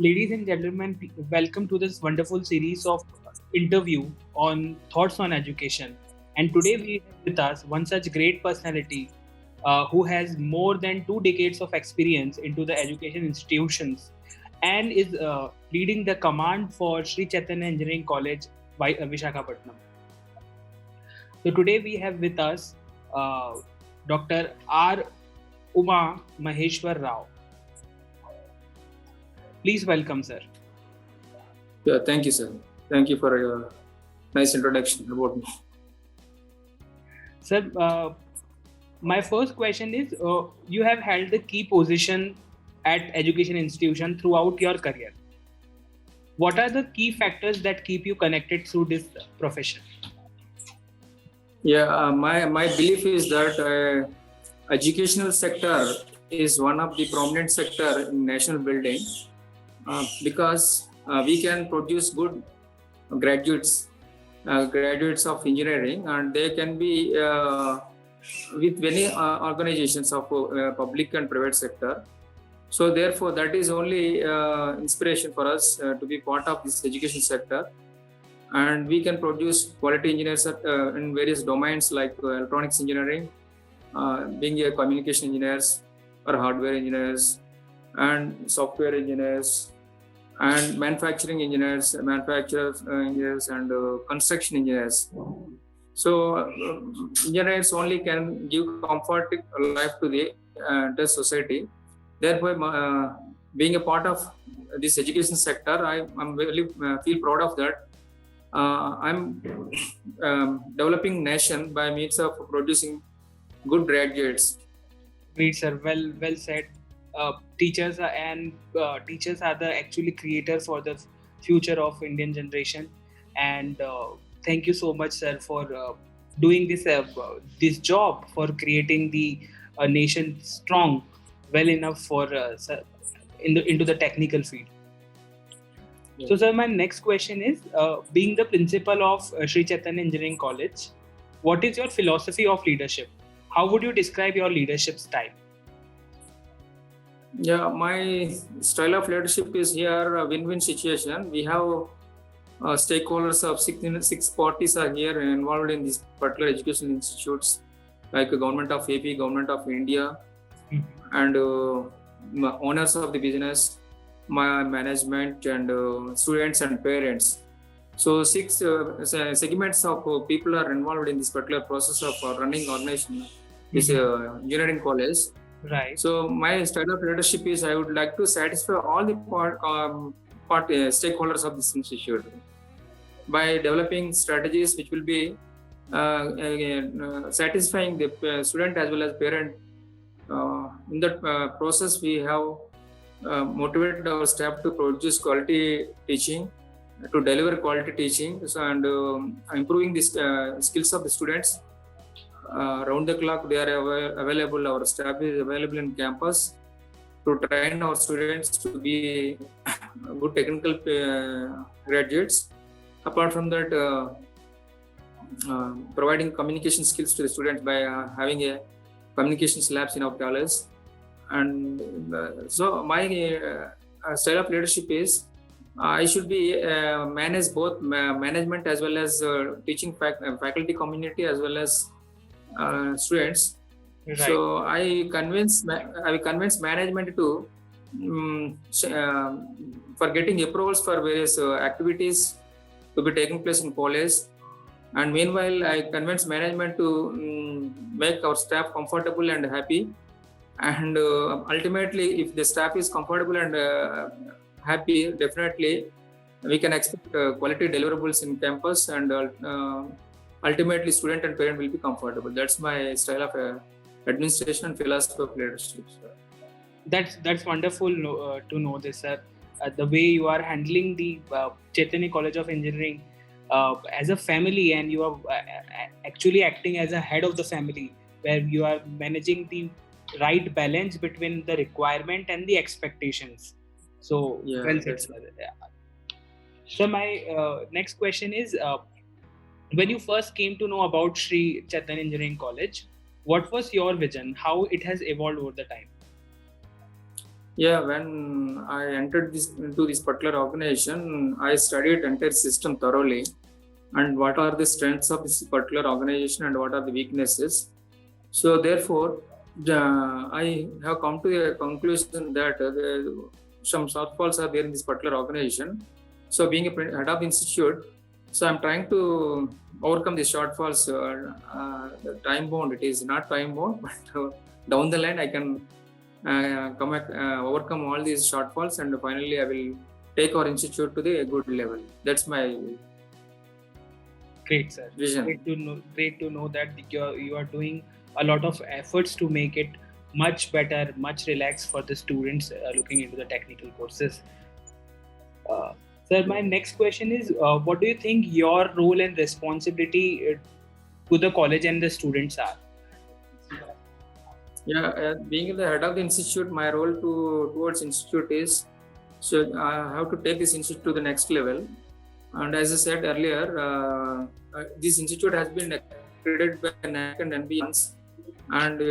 Ladies and gentlemen, welcome to this wonderful series of interview on thoughts on education. And today we have with us one such great personality who has more than 2 decades of experience into the education institutions and is leading the command for Sri Chaitanya Engineering College, Vishakhapatnam. So today we have with us uh, Dr. R. Uma Maheshwar Rao. Please welcome, sir. Yeah, thank you, sir. Thank you for your nice introduction about me. Sir, my first question is you have held the key position at education institution throughout your career. What are the key factors that keep you connected through this profession? Yeah, my belief is that educational sector is one of the prominent sector in national building because we can produce good graduates of engineering, and they can be with many organizations of public and private sector. So therefore, that is only inspiration for us to be part of this education sector, and we can produce quality engineers in various domains like electronics engineering, being a communication engineers or hardware engineers, and software engineers, and manufacturing engineers, and construction engineers. So engineers only can give comfort life to the society. Therefore, being a part of this education sector, I'm really feel proud of that. I'm developing nation by means of producing good graduates. Great, sir. Well said. Teachers are the actually creators for the future of Indian generation. And thank you so much, sir, for doing this job for creating the nation strong, well enough for into the technical field. Yeah. So, sir, my next question is: being the principal of Sri Chaitanya Engineering College, what is your philosophy of leadership? How would you describe your leadership style? Yeah, my style of leadership is here a win-win situation. We have stakeholders of six parties are here involved in these particular education institutes, like the government of AP, government of India, and owners of the business, my management, and students and parents. So six segments of people are involved in this particular process of running organization, this engineering college. Right. So my style of leadership is I would like to satisfy all the stakeholders of this institute by developing strategies which will be satisfying the student as well as parent. In that process, we have motivated our staff to produce quality teaching, to deliver quality teaching, and improving the skills of the students. Round the clock, they are available. Our staff is available in campus to train our students to be good technical graduates. Apart from that, providing communication skills to the students by having a communications labs in our college. And so my style of leadership is I should be manage both management as well as teaching faculty community as well as students. Right. So I will convince management to for getting approvals for various activities to be taking place in college. And meanwhile, I convince management to make our staff comfortable and happy. And ultimately, if the staff is comfortable and happy, definitely we can expect quality deliverables in campus, and ultimately student and parent will be comfortable. That's my style of administration and philosophy of leadership. That's wonderful to know this, sir. The way you are handling the Chaitanya College of Engineering as a family, and you are actually acting as a head of the family, where you are managing the right balance between the requirement and the expectations. So, Yeah, well said, that's sir. So my next question is: when you first came to know about Sri Chaitanya Engineering College, what was your vision? How it has evolved over the time? Yeah, when I entered into this particular organization, I studied entire system thoroughly and what are the strengths of this particular organization and what are the weaknesses. So therefore, I have come to a conclusion that some shortfalls are there in this particular organization. So being a head of institute, so I'm trying to overcome these shortfalls. The time bound, it is not time bound, but down the line I can overcome all these shortfalls, and finally I will take our institute to the good level. That's my Great, sir. vision. Great to know that you are doing a lot of efforts to make it much better, much relaxed for the students looking into the technical courses. Sir, my next question is, what do you think your role and responsibility to the college and the students are? Yeah, being the head of the institute, my role towards institute is, so I have to take this institute to the next level. And as I said earlier, this institute has been accredited by NAC and NB and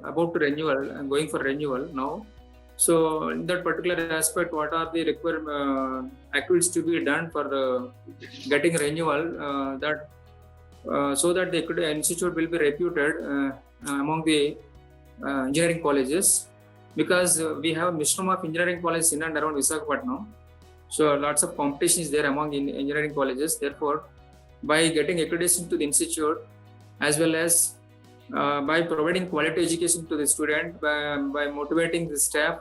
about to renewal. I'm going for renewal now. So in that particular aspect, what are the required activities to be done for getting renewal? So that the institute will be reputed among the engineering colleges, because we have Mishram of engineering colleges in and around Visakhapatnam. So lots of competition is there among engineering colleges. Therefore, by getting accreditation to the institute, as well as by providing quality education to the student, by motivating the staff,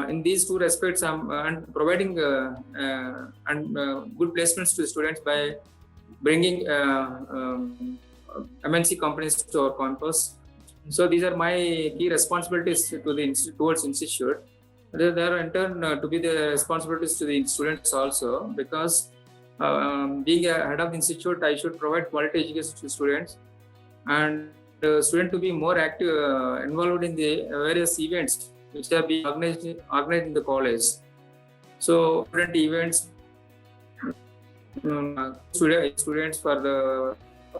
in these two aspects, and providing good placements to the students by bringing MNC companies to our campus. So these are my key responsibilities to the towards institute. There are in turn to be the responsibilities to the students also, because being a head of the institute, I should provide quality education to students, and students to be more active, involved in the various events which are being organized in the college. So different events, students for the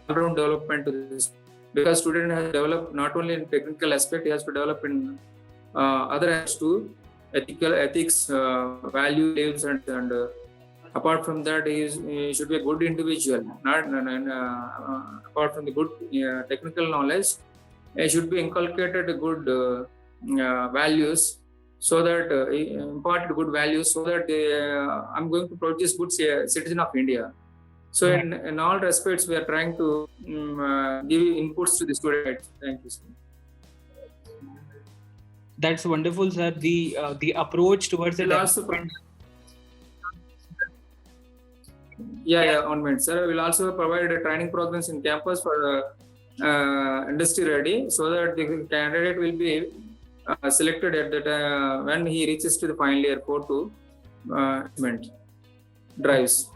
all-round development to this, because student has developed not only in technical aspect, he has to develop in other aspects too, ethics, values, and apart from that, he should be a good individual. Not apart from the good technical knowledge, he should be inculcated good values, so that imparted good values, so that I'm going to produce good citizen of India. So in all respects, we are trying to give inputs to the students. Thank you, sir. That's wonderful, sir. The approach towards the on minute, sir. We'll also provide training programs in campus for industry ready, so that the candidate will be selected at that when he reaches to the final year 4 to drives.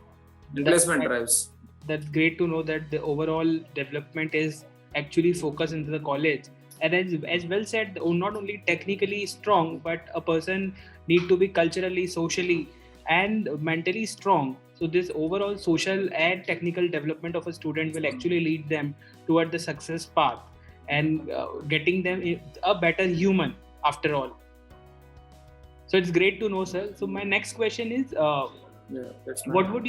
Investment drives. That's great to know that the overall development is actually focused into the college. And as well said, not only technically strong, but a person need to be culturally, socially, and mentally strong. So this overall social and technical development of a student will actually lead them toward the success path and getting them a better human after all. So it's great to know, sir. So my next question is, what would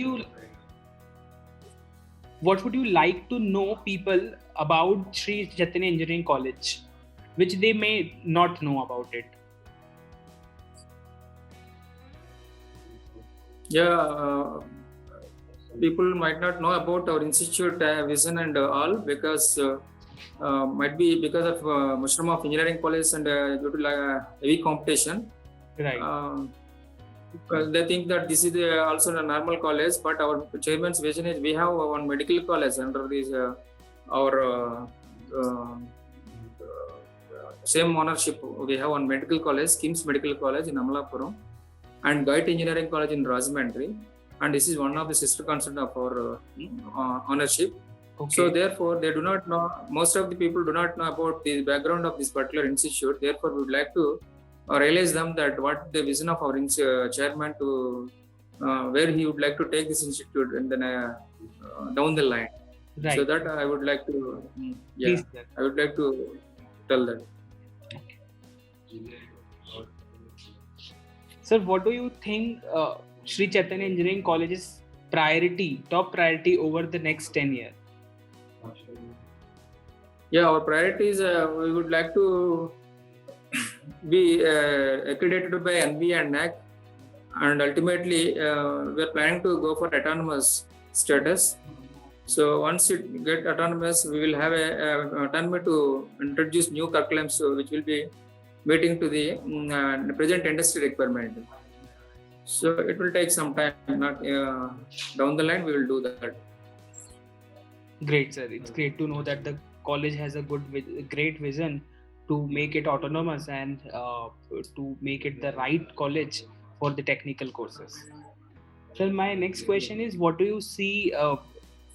you like to know people about Sri Chaitanya Engineering College, which they may not know about it? People might not know about our institute vision and all, because might be because of Mushroom of Engineering College and due to heavy competition. Right. They think that this is also a normal college, but our chairman's vision is we have one medical college under this our same ownership. We have one medical college, KIMS Medical College in Amalapuram, and Gait Engineering College in Rajahmundry, and this is one of the sister concern of our ownership. Okay. So therefore, they do not know. Most of the people do not know about the background of this particular institute. Therefore, we would like to realize them that what the vision of our chairman to where he would like to take this institute, and then down the line. Right. So that I would like to, Please, I would like to tell that. Sir, what do you think Sri Chaitanya Engineering College's top priority over the next 10 years? Yeah, our priorities, we would like to be accredited by NB and NAC, and ultimately we are planning to go for autonomous status. So once it get autonomous, we will have a autonomy to introduce new curriculums which will be meeting to the present industry requirement. So it will take some time. Not down the line, we will do that. Great, sir. It's great to know that the college has a great vision to make it autonomous and to make it the right college for the technical courses. So my next question is, what do you see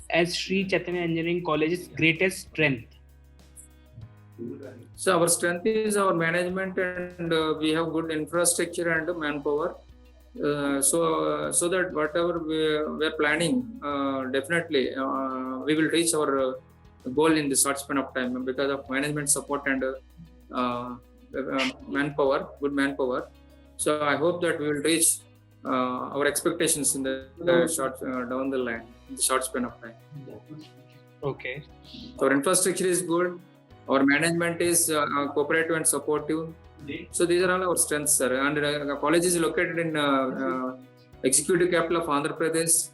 as Sri Chaitanya Engineering College's greatest strength? So our strength is our management, and we have good infrastructure and manpower. So that whatever we are planning, definitely we will reach our goal in the short span of time because of management support and manpower, good manpower. So I hope that we will reach our expectations in the short down the line, in the short span of time. Okay. So our infrastructure is good. Our management is cooperative and supportive. So these are all our strengths, sir. And the college is located in executive capital of Andhra Pradesh.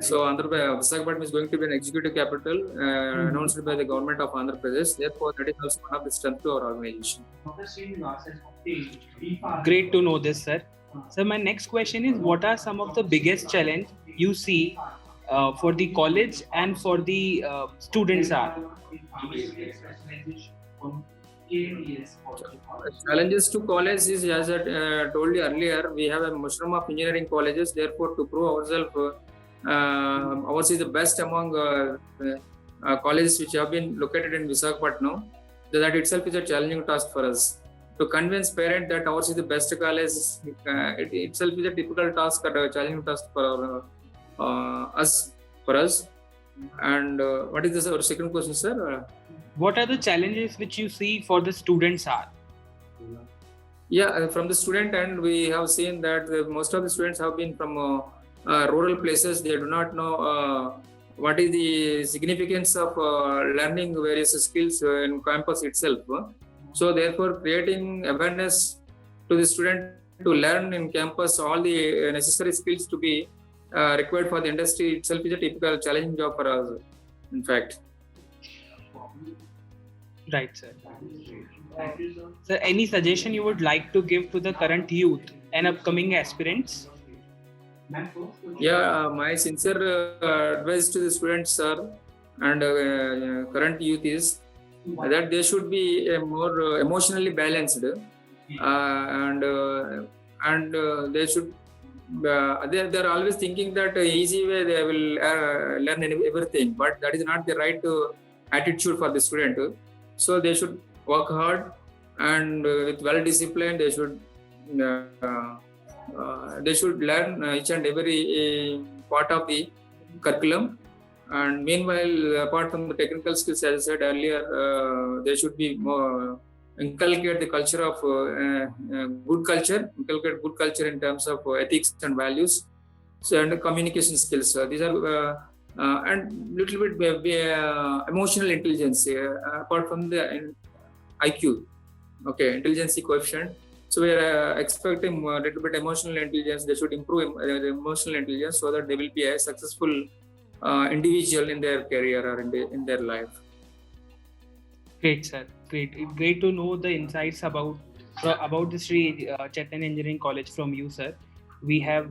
So Visakhapatnam is going to be an executive capital announced by the government of Andhra Pradesh. Therefore, that is also one of the strengths to our organization. Great to know this, sir. So my next question is, what are some of the biggest challenge you see for the college and for the students are? Challenges to college is, as I told you earlier, we have a mushroom of engineering colleges. Therefore, to prove ourselves, ours is the best among colleges which have been located in Visakhapatnam. That itself is a challenging task for us. To convince parents that ours is the best college, it itself is a difficult task or a challenging task for us. And what is our second question, sir? What are the challenges which you see for the students are? Yeah, from the student end, we have seen that most of the students have been from rural places. They do not know what is the significance of learning various skills in campus itself. So therefore, creating awareness to the student to learn in campus all the necessary skills to be required for the industry itself is a typical challenging job for us, in fact. Right, sir. Sir, any suggestion you would like to give to the current youth and upcoming aspirants? Yeah, my sincere advice to the students, sir, and current youth is that they should be more emotionally balanced, and they should. They are always thinking that easy way they will learn everything, but that is not the right attitude for the student. So they should work hard and with well discipline. They should learn each and every part of the curriculum. And meanwhile, apart from the technical skills, as I said earlier, they should be more inculcate the culture of inculcate good culture in terms of ethics and values. So and communication skills. These are and little bit emotional intelligence apart from the IQ. Okay, intelligence coefficient. So we are expecting a little bit emotional intelligence. They should improve their emotional intelligence so that they will be a successful individual in their career or in their life. Great, sir. Great to know the insights about the Sri Chaitanya Engineering College from you, sir. We have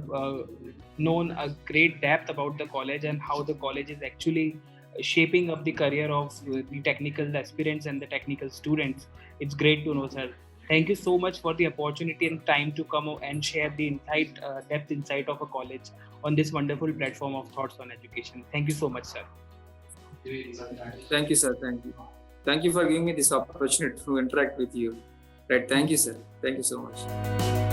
known a great depth about the college and how the college is actually shaping up the career of the technical aspirants and the technical students. It's great to know, sir. Thank you so much for the opportunity and time to come and share the depth insight of a college on this wonderful platform of Thoughts on Education. Thank you so much, sir. Thank you, sir. Thank you. Thank you for giving me this opportunity to interact with you. Right. Thank you, sir. Thank you so much.